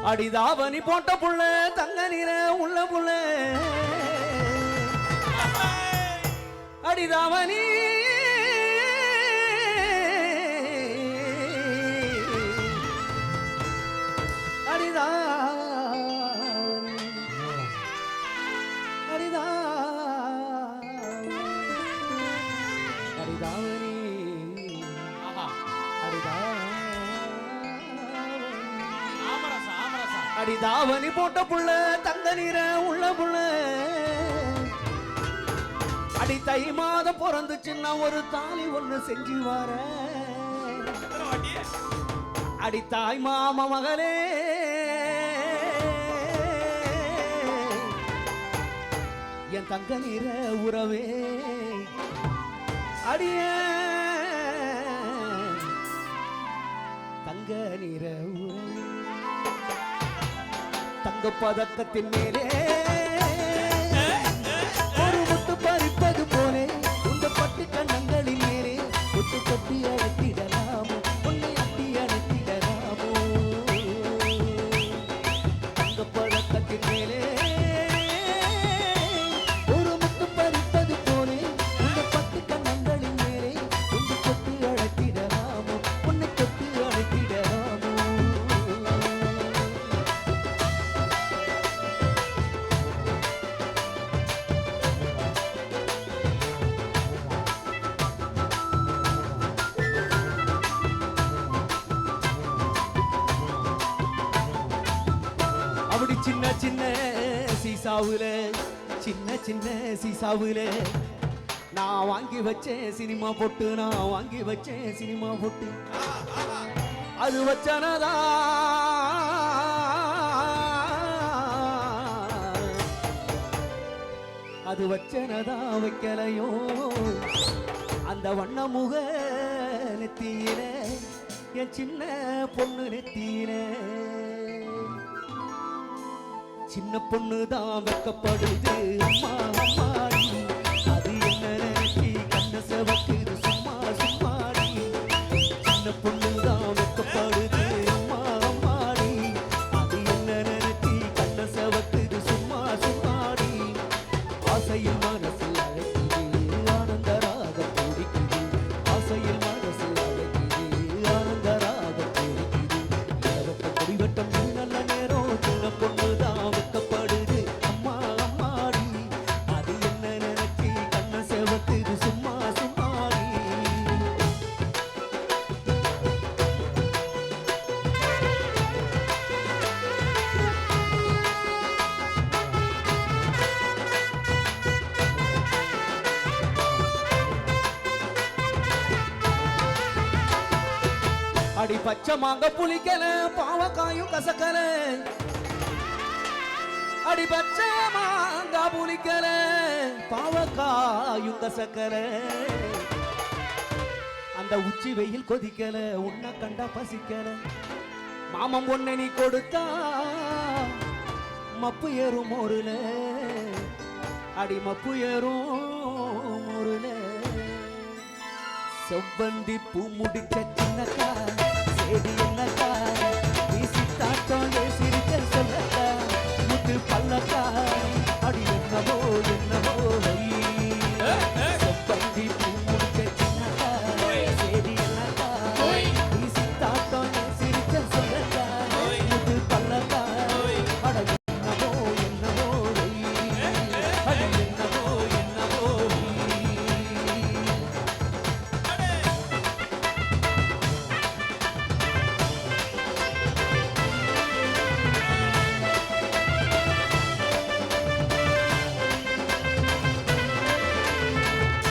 அடிதாவணி போட்ட புள்ள தங்க நிற உள்ள புள்ள அடிதாவணி அடிதாவணி போட்ட புள்ள தங்க நிற உள்ள புள்ள அடி தை மாதம் பிறந்துச்சுன்னா ஒரு தாலி ஒண்ணு செஞ்சு வர அடி தாய் மாமா மகளே என் தங்க நிற உறவே அடிய தங்க நிற உறவே தங்க பதக்கத்தின் மேலே ஒரு முத்து பறிப்பது போலே உங்க பட்டு கண்ணங்களின் மேலே முத்து கொட்டி அழைத்திடலாமோ உன்னை அட்டி அழைத்திடலாமோ தங்க பதக்கத்தின் மேலே ஒரு முத்து பறிப்பது போலே உங்க பட்டு கண்ணங்களின் மேலே உங்க கொட்டி அழைத்திடலாமோ உன்னை கொட்டி அழைத்திடலாமோ அப்படி சின்ன சின்ன சீசாவுல சின்ன சின்ன சீசாவுல நான் வாங்கி வச்சேன் சினிமா போட்டு நான் வாங்கி வச்சேன் சினிமா போட்டு அது வச்சனதா அது வச்சனதா வைக்கலையோ அந்த வண்ண முக நெத்தியில என் சின்ன பொண்ணு நெத்தியில சின்ன பொண்ணு தான் வெக்கப்படுது அம்மா அம்மாடி அது என்ன நினைச்சி கண்ண செவக்குது சும்மா சும்மாடி சின்ன பொண்ணு தான் வெக்கப்படுது அம்மா அம்மாடி அது என்ன நினைச்சி கண்ண செவக்குது சும்மா சும்மாடி ஆசையில் மனசு அழைக்குது ஆனந்தராக துடிக்குது ஆசையில் மனசு அழைக்குது ஆனந்தராக துடிக்குது முடிவட்டம் நல்ல நேரம் சின்ன பொண்ணு அடி பச்சை மாங்க புளிக்கல பாவக்காயும் கசக்கல அடி பச்சை மாங்க புளிக்கல பாவக்காயும் கசக்கல அந்த உச்சி வெயில் கொதிக்கல உன்னை கண்டா பசிக்கல மாமம் ஒன்னை நீ கொடுத்தா மப்பு ஏறும் ஒருல அடி மப்பு ஏறும் ஒருல செவ்வந்தி பூ முடிச்ச சின்னக்கா சேடி என்னக்கா நீ சித்தாட்டம்